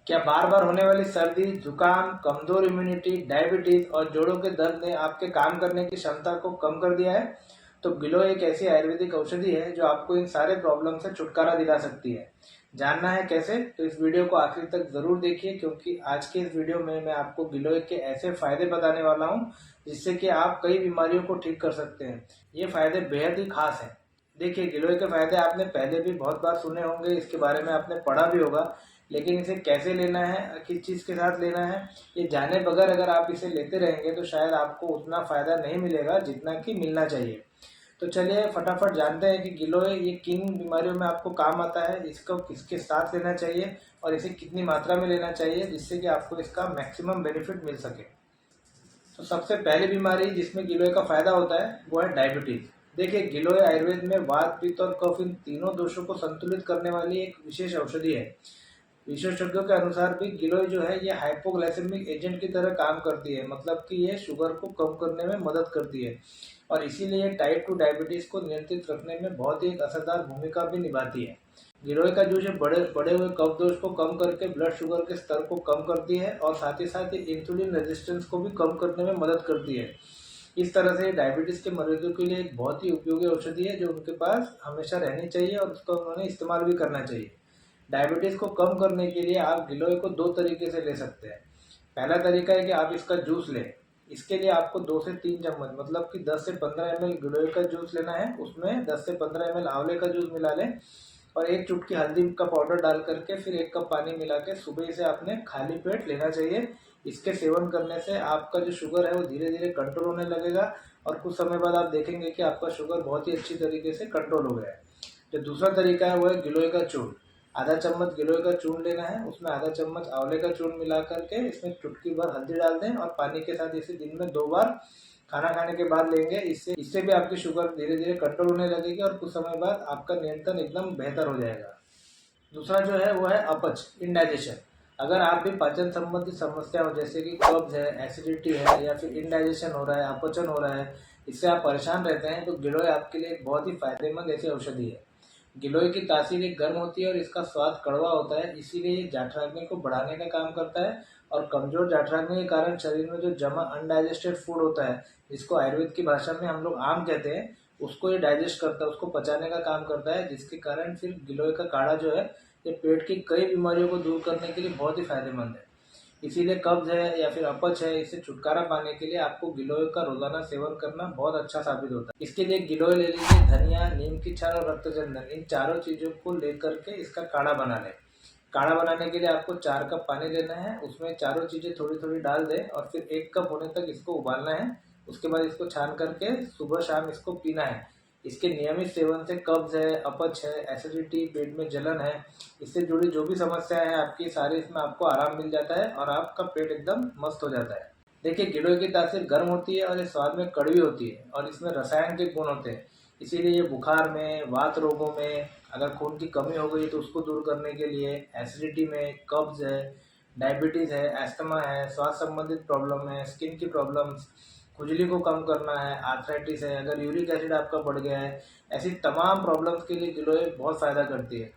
क्या बार बार होने वाली सर्दी, जुकाम, कमजोर इम्यूनिटी, डायबिटीज और जोड़ों के दर्द ने आपके काम करने की क्षमता को कम कर दिया है? तो गिलोय एक ऐसी आयुर्वेदिक औषधि है जो आपको इन सारे प्रॉब्लम से छुटकारा दिला सकती है। जानना है कैसे? तो इस वीडियो को आखिर तक जरूर देखिए, क्योंकि आज के इस वीडियो में मैं आपको गिलोय के ऐसे फायदे बताने वाला हूँ जिससे कि आप कई बीमारियों को ठीक कर सकते हैं। ये फायदे बेहद ही खास हैं। देखिए, गिलोय के फायदे आपने पहले भी बहुत बार सुने होंगे, इसके बारे में आपने पढ़ा भी होगा, लेकिन इसे कैसे लेना है, किस चीज़ के साथ लेना है, ये जाने बगैर अगर आप इसे लेते रहेंगे तो शायद आपको उतना फ़ायदा नहीं मिलेगा जितना कि मिलना चाहिए। तो चलिए फटाफट जानते हैं कि गिलोय ये किन बीमारियों में आपको काम आता है, इसको किसके साथ लेना चाहिए और इसे कितनी मात्रा में लेना चाहिए जिससे कि आपको इसका मैक्सिमम बेनिफिट मिल सके। तो सबसे पहली बीमारी जिसमें गिलोय का फायदा होता है वो है डायबिटीज। देखिए, गिलोय आयुर्वेद में वात, पित्त और कफ इन तीनों दोषों को संतुलित करने वाली एक विशेष औषधि है। विशेषज्ञों के अनुसार भी गिलोय जो है ये हाइपोग्लाइसेमिक एजेंट की तरह काम करती है, मतलब कि ये शुगर को कम करने में मदद करती है और इसीलिए टाइप 2 डायबिटीज को नियंत्रित रखने में बहुत ही एक असरदार भूमिका भी निभाती है। गिलोय का जूस बड़े बड़े हुए कफ दोष को कम करके ब्लड शुगर के स्तर को कम करती है और साथ ही इंसुलिन रेजिस्टेंस को भी कम करने में मदद करती है। इस तरह से डायबिटीज के मरीजों के लिए एक बहुत ही उपयोगी औषधि है जो उनके पास हमेशा रहनी चाहिए और उसका उन्होंने इस्तेमाल भी करना चाहिए। डायबिटीज को कम करने के लिए आप गिलोय को दो तरीके से ले सकते हैं। पहला तरीका है कि आप इसका जूस लें। इसके लिए आपको 2 से 3 चम्मच, मतलब कि 10 से 15 ml गिलोय का जूस लेना है। उसमें 10 से 15 ml आंवले का जूस मिला लें और एक चुटकी हल्दी का पाउडर डाल करके फिर 1 कप पानी मिला के सुबह इसे आपने खाली पेट लेना चाहिए। इसके सेवन करने से आपका जो शुगर है वो धीरे धीरे कंट्रोल होने लगेगा और कुछ समय बाद आप देखेंगे कि आपका शुगर बहुत ही अच्छी तरीके से कंट्रोल हो गया है। जो दूसरा तरीका है वो है गिलोय का चूर्ण। आधा चम्मच गिलोय का चूर्ण लेना है, उसमें आधा चम्मच आंवले का चूर्ण मिला करके इसमें चुटकी भर हल्दी डाल दें और पानी के साथ इसे दिन में 2 बार खाना खाने के बाद लेंगे। इससे इससे भी आपकी शुगर धीरे धीरे कंट्रोल होने लगेगी और कुछ समय बाद आपका नियंत्रण एकदम बेहतर हो जाएगा। दूसरा जो है वो है अपच, इंडाइजेशन। अगर आप भी पाचन संबंधी समस्या हो, जैसे कि कब्ज है, एसिडिटी है या फिर इंडाइजेशन हो रहा है, अपचन हो रहा है, इससे आप परेशान रहते हैं, तो गिलोय आपके लिए एक बहुत ही फायदेमंद ऐसी औषधि है। गिलोय की तासीर एक गर्म होती है और इसका स्वाद कड़वा होता है, इसीलिए ये जाठराग्नि को बढ़ाने का काम करता है और कमजोर जाठराग्नि के कारण शरीर में जो जमा अनडाइजेस्टेड फूड होता है, जिसको आयुर्वेद की भाषा में हम लोग आम कहते हैं, उसको ये डाइजेस्ट करता है, उसको पचाने का काम करता है, जिसके कारण फिर गिलोय का काढ़ा जो है ये पेट की कई बीमारियों को दूर करने के लिए बहुत ही फायदेमंद है। इसीलिए कब्ज है या फिर अपच है, इससे छुटकारा पाने के लिए आपको गिलोय का रोजाना सेवन करना बहुत अच्छा साबित होता है। इसके लिए गिलोय ले लीजिए, धनिया, नीम की छाल और रक्तचंदन, इन चारों चीजों को लेकर के इसका काढ़ा बना लें। काढ़ा बनाने के लिए आपको 4 कप पानी लेना है, उसमें चारों चीजें थोड़ी थोड़ी डाल दें और फिर 1 कप होने तक इसको उबालना है। उसके बाद इसको छान करके सुबह शाम इसको पीना है। इसके नियमित सेवन से कब्ज है, अपच है, एसिडिटी, पेट में जलन है, इससे जुड़ी जो भी समस्याएं हैं आपकी, सारी इसमें आपको आराम मिल जाता है और आपका पेट एकदम मस्त हो जाता है। देखिए, गिलोय की तासीर गर्म होती है और ये स्वाद में कड़वी होती है और इसमें रसायन के गुण होते हैं। इसीलिए ये बुखार में, वात रोगों में, अगर खून की कमी हो गई तो उसको दूर करने के लिए, एसिडिटी में, कब्ज है, डायबिटीज है, एस्थमा है, श्वास संबंधित प्रॉब्लम है, स्किन की प्रॉब्लम्स, खुजली को कम करना है, आर्थराइटिस है, अगर यूरिक एसिड आपका बढ़ गया है, ऐसी तमाम प्रॉब्लम्स के लिए गिलोय बहुत फायदा करती है।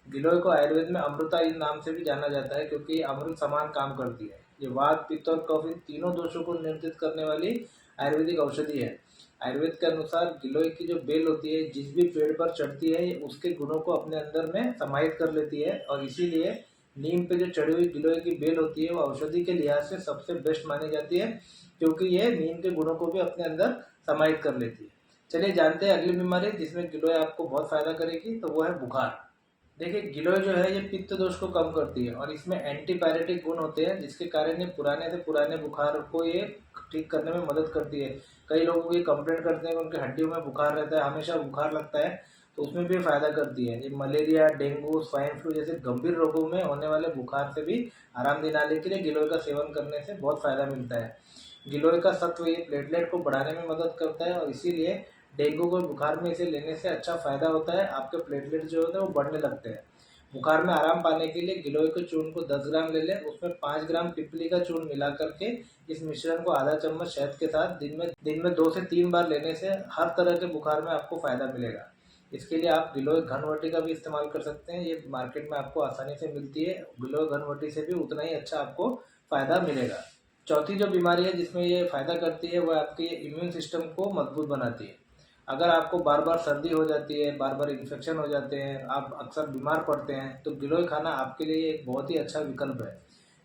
गिलोय को आयुर्वेद में अमृता इन नाम से भी जाना जाता है, क्योंकि ये अमृत समान काम करती है। ये वात, पित्त और कफ इन तीनों दोषों को नियंत्रित करने वाली आयुर्वेदिक औषधि है। आयुर्वेद के अनुसार गिलोय की जो बेल होती है, जिस भी पेड़ पर चढ़ती है, ये उसके गुणों को अपने अंदर में समाहित कर लेती है और इसीलिए नीम पे जो चढ़ी हुई गिलोय की बेल होती है वो औषधि के लिहाज से सबसे बेस्ट मानी जाती है, क्योंकि ये नीम के गुणों को भी अपने अंदर समाहित कर लेती है। चलिए जानते हैं अगली बीमारी जिसमें गिलोय आपको बहुत फायदा करेगी, तो वो है बुखार। देखिए, गिलोय जो है ये पित्त दोष को कम करती है और इसमें एंटीपायरेटिक गुण होते हैं, जिसके कारण ये पुराने से पुराने बुखार को ये ठीक करने में मदद करती है। कई लोग ये कंप्लेंट करते हैं कि उनके हड्डियों में बुखार रहता है, हमेशा बुखार लगता है, तो उसमें भी फायदा करती है। ये मलेरिया, डेंगू, स्वाइन फ्लू जैसे गंभीर रोगों में होने वाले बुखार से भी आराम दिलाने के लिए गिलोय का सेवन करने से बहुत फायदा मिलता है। गिलोय का सत्व ये प्लेटलेट को बढ़ाने में मदद करता है और इसीलिए डेंगू को बुखार में इसे लेने से अच्छा फायदा होता है, आपके प्लेटलेट जो होते हैं वो बढ़ने लगते हैं। बुखार में आराम पाने के लिए गिलोय के चूर्ण को 10 ग्राम ले लें, उसमें 5 ग्राम पिपली का चूर्ण मिला करके इस मिश्रण को आधा चम्मच शहद के साथ दिन में 2 से 3 बार लेने से हर तरह के बुखार में आपको फायदा मिलेगा। इसके लिए आप गिलोय घनवटी का भी इस्तेमाल कर सकते हैं। ये मार्केट में आपको आसानी से मिलती है। गिलोय घनवटी से भी उतना ही अच्छा आपको फ़ायदा मिलेगा। चौथी जो बीमारी है जिसमें ये फ़ायदा करती है वो आपके इम्यून सिस्टम को मजबूत बनाती है। अगर आपको बार बार सर्दी हो जाती है, बार बार इन्फेक्शन हो जाते हैं, आप अक्सर बीमार पड़ते हैं, तो गिलोय खाना आपके लिए एक बहुत ही अच्छा विकल्प है।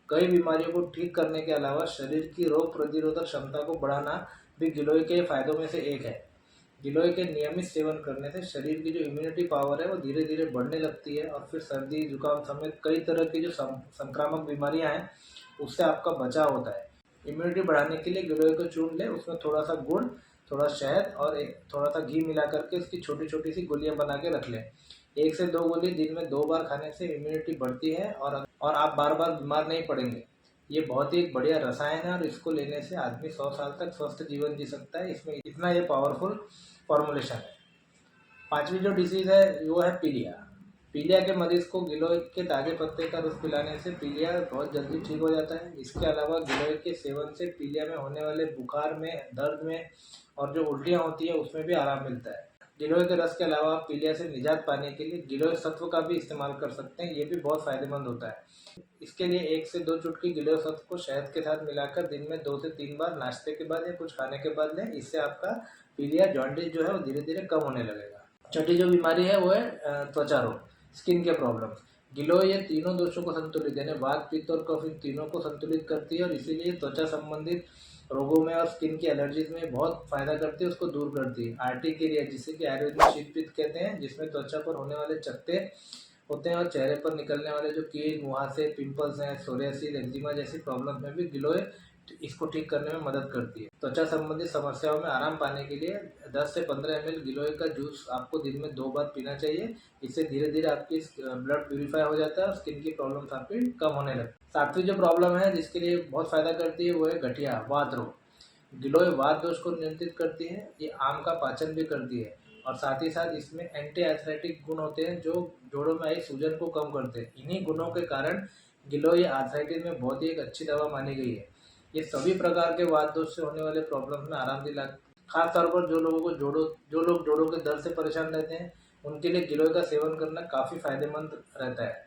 कई बीमारियों को ठीक करने के अलावा शरीर की रोग प्रतिरोधक क्षमता को बढ़ाना भी गिलोय के फायदों में से एक है। गिलोय के नियमित सेवन करने से शरीर की जो इम्यूनिटी पावर है वो धीरे धीरे बढ़ने लगती है और फिर सर्दी जुकाम समेत कई तरह की जो संक्रामक बीमारियां हैं उससे आपका बचाव होता है। इम्यूनिटी बढ़ाने के लिए गिलोय को चून लें, उसमें थोड़ा सा गुड़, थोड़ा शहद और थोड़ा सा घी मिला करके उसकी छोटी छोटी सी गोलियां बना के रख लें। 1 से 2 गोली दिन में 2 बार खाने से इम्यूनिटी बढ़ती है और आप बार बार बीमार नहीं पड़ेंगे। ये बहुत ही एक बढ़िया रसायन है और इसको लेने से आदमी 100 साल तक स्वस्थ जीवन जी सकता है। इसमें इतना ये पावरफुल फॉर्मुलेशन है। पांचवी जो डिसीज है वो है पीलिया। पीलिया के मरीज को गिलोय के ताजे पत्ते का रस पिलाने से पीलिया बहुत जल्दी ठीक हो जाता है। इसके अलावा गिलोय के सेवन से पीलिया में होने वाले बुखार में, दर्द में और जो उल्टियाँ होती है उसमें भी आराम मिलता है। गिलोय के रस के अलावा आप पीलिया से निजात पाने के लिए गिलोय सत्व का भी इस्तेमाल कर सकते हैं। ये भी बहुत फायदेमंद होता है। इसके लिए 1 से 2 चुटकी गिलोय सत्व को शहद के साथ मिलाकर दिन में 2 से 3 बार नाश्ते के बाद या कुछ खाने के बाद लें। इससे आपका पीलिया जॉन्डिस जो है वो धीरे धीरे कम होने लगेगा। छठी जो बीमारी है वो है त्वचा रोग, स्किन के प्रॉब्लम्स। गिलोय ये तीनों दोषों को संतुलित यानी वात, पित्त और कफ इन तीनों को संतुलित करती है और इसीलिए त्वचा संबंधित रोगों में और स्किन की एलर्जीज में बहुत फायदा करती है, उसको दूर करती है। आर्टिकेरिया जिसे कि आयुर्वेद में शीत पित्त कहते हैं, जिसमें त्वचा पर होने वाले चकत्ते होते हैं और चेहरे पर निकलने वाले जो कील, मुहासे, पिंपल्स हैं, सोरियासिस, एक्जिमा जैसी प्रॉब्लम में भी गिलोय इसको ठीक करने में मदद करती है। त्वचा संबंधी समस्याओं में आराम पाने के लिए 10 से 15 ml गिलोय का जूस आपको दिन में 2 बार पीना चाहिए। इससे धीरे धीरे आपकी ब्लड प्यूरिफाई हो जाता है और स्किन की प्रॉब्लम्स आपकी कम होने लगती है। सातवीं जो प्रॉब्लम है जिसके लिए बहुत फायदा करती है वो है गठिया, वात रोग। गिलोय वात दोष को नियंत्रित करती है, ये आम का पाचन भी करती है और साथ ही साथ इसमें एंटी आर्थराइटिक गुण होते हैं जो जोड़ों में आई सूजन को कम करते हैं। इन्हीं गुणों के कारण गिलोय आर्थराइटिस में बहुत ही एक अच्छी दवा मानी गई है। ये सभी प्रकार के वात दोष से होने वाले प्रॉब्लम में आराम दिला, खास तौर पर जो लोग जोड़ों के दर्द से परेशान रहते हैं उनके लिए गिलोय का सेवन करना काफ़ी फायदेमंद रहता है।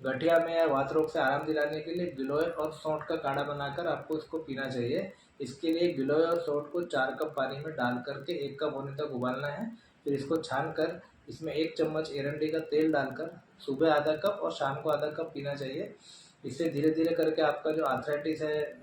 गठिया में या वात रोग से आराम दिलाने के लिए गिलोय और सौंठ का काढ़ा बनाकर आपको इसको पीना चाहिए। इसके लिए गिलोय और सौंठ को 4 कप पानी में डाल करके 1 कप होने तक उबालना है। फिर इसको छान कर इसमें 1 चम्मच एरंडी का तेल डालकर सुबह आधा कप और शाम को आधा कप पीना चाहिए। इससे धीरे धीरे करके आपका जो आर्थराइटिस है,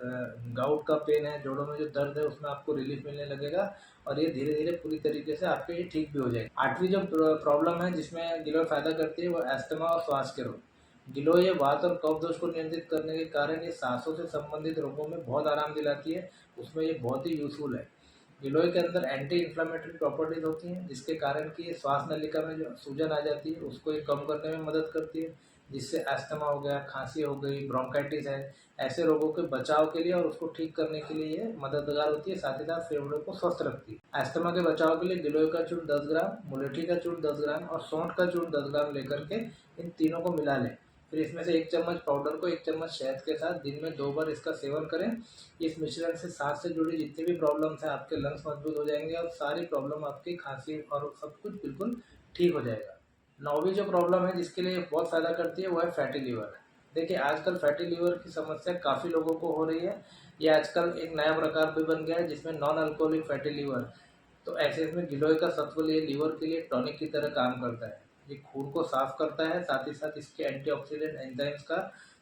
गाउट का पेन है, जोड़ों में जो दर्द है उसमें आपको रिलीफ मिलने लगेगा और ये धीरे धीरे पूरी तरीके से आपके ये ठीक भी हो जाएगी। आठवीं जो प्रॉब्लम है जिसमें गिलोय फायदा करती है वो अस्थमा और श्वास के रोग। गिलोय ये वात और कफ दोष को नियंत्रित करने के कारण ये सांसों से संबंधित रोगों में बहुत आराम दिलाती है, उसमें ये बहुत ही यूजफुल है। गिलोय के अंदर एंटी इन्फ्लामेटरी प्रॉपर्टीज होती हैं जिसके कारण कि ये श्वास नलिका में जो सूजन आ जाती है उसको ये कम करने में मदद करती है, जिससे अस्थमा हो गया, खांसी हो गई, ब्रोंकाइटिस है, ऐसे रोगों के बचाव के लिए और उसको ठीक करने के लिए ये मददगार होती है। साथ ही साथ फेफड़ों को स्वस्थ रखती है। अस्थमा के बचाव के लिए गिलोय का चूर्ण 10 ग्राम, मुलेठी का चूर्ण 10 ग्राम और सौंठ का चूर्ण 10 ग्राम लेकर के इन तीनों को मिला लें। फिर इसमें से 1 चम्मच पाउडर को 1 चम्मच शहद के साथ दिन में 2 बार इसका सेवन करें। इस मिश्रण से सांस से जुड़ी जितनी भी प्रॉब्लम्स हैं आपके लंग्स मजबूत हो जाएंगे और सारी प्रॉब्लम आपकी खांसी और सब कुछ बिल्कुल ठीक हो जाएगा। 9वीं जो प्रॉब्लम है जिसके लिए बहुत फ़ायदा करती है वो है फैटी लीवर। देखिए आजकल फैटी लीवर की समस्या काफ़ी लोगों को हो रही है। ये आजकल एक नया प्रकार भी बन गया है जिसमें नॉन अल्कोहलिक फैटी लीवर। तो ऐसे इसमें गिलोय का सत्व लिए लीवर के लिए टॉनिक की तरह काम करता है। ये खून को साफ करता है, साथ ही साथ इसके एंटीऑक्सीडेंट एंजाइम्स का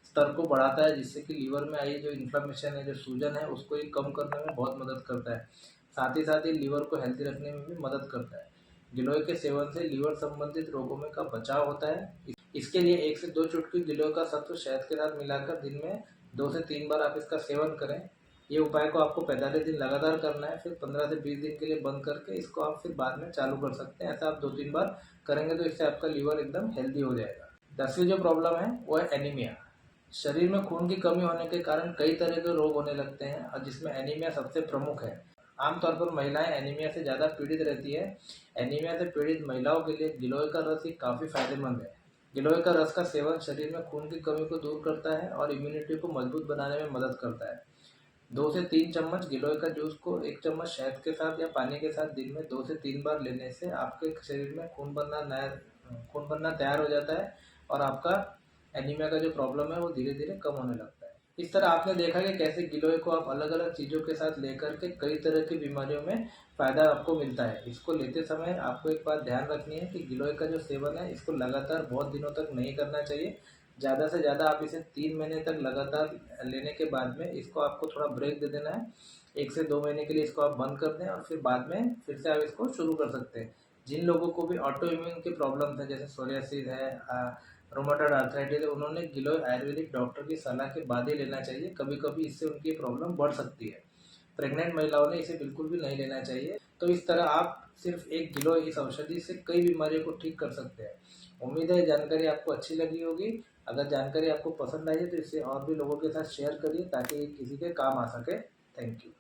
स्तर को बढ़ाता है जिससे कि लीवर में आई जो इन्फ्लेमेशन है, जो सूजन है, उसको ये कम करने में बहुत मदद करता है। साथ ही साथ ये लीवर को हेल्दी रखने में भी मदद करता है। गिलोय के सेवन से लीवर संबंधित रोगों में का बचाव होता है। इसके लिए 1 से 2 चुटकी गिलोय का सत्व शहद के साथ मिलाकर दिन में 2 से 3 बार आप इसका सेवन करें। ये उपाय को आपको 45 दिन लगातार करना है, फिर 15 से 20 दिन के लिए बंद करके इसको आप फिर बाद में चालू कर सकते हैं। ऐसा आप 2-3 बार करेंगे तो इससे आपका लीवर एकदम हेल्दी हो जाएगा। 10वीं जो प्रॉब्लम है वो है एनीमिया। शरीर में खून की कमी होने के कारण कई तरह के रोग होने लगते हैं और जिसमें एनीमिया सबसे प्रमुख है। आमतौर पर महिलाएं एनीमिया से ज़्यादा पीड़ित रहती है। एनीमिया से पीड़ित महिलाओं के लिए गिलोय का रस ही काफ़ी फायदेमंद है। गिलोय का रस का सेवन शरीर में खून की कमी को दूर करता है और इम्यूनिटी को मजबूत बनाने में मदद करता है। 2 से 3 चम्मच गिलोय का जूस को 1 चम्मच शहद के साथ या पानी के साथ दिन में 2 से 3 बार लेने से आपके शरीर में खून बनना तैयार हो जाता है और आपका एनीमिया का जो प्रॉब्लम है वो धीरे धीरे कम होने लगता है। इस तरह आपने देखा कि कैसे गिलोय को आप अलग अलग चीज़ों के साथ लेकर के कई तरह की बीमारियों में फ़ायदा आपको मिलता है। इसको लेते समय आपको एक बात ध्यान रखनी है कि गिलोय का जो सेवन है इसको लगातार बहुत दिनों तक नहीं करना चाहिए। ज़्यादा से ज़्यादा आप इसे 3 महीने तक लगातार लेने के बाद में इसको आपको थोड़ा ब्रेक दे देना है। 1 से 2 महीने के लिए इसको आप बंद कर दें और फिर बाद में फिर से आप इसको शुरू कर सकते हैं। जिन लोगों को भी ऑटो इम्यून की प्रॉब्लम है, जैसे सोरियासिस है, रोमाटॉइड आर्थराइटिस है, उन्होंने गिलोय आयुर्वेदिक डॉक्टर की सलाह के बाद ही लेना चाहिए। कभी कभी इससे उनकी प्रॉब्लम बढ़ सकती है। प्रेग्नेंट महिलाओं ने इसे बिल्कुल भी नहीं लेना चाहिए। तो इस तरह आप सिर्फ एक गिलोय इस औषधि से कई बीमारियों को ठीक कर सकते हैं। उम्मीद है जानकारी आपको अच्छी लगी होगी। अगर जानकारी आपको पसंद आई है तो इसे और भी लोगों के साथ शेयर करिए ताकि किसी के काम आ सके। Thank you.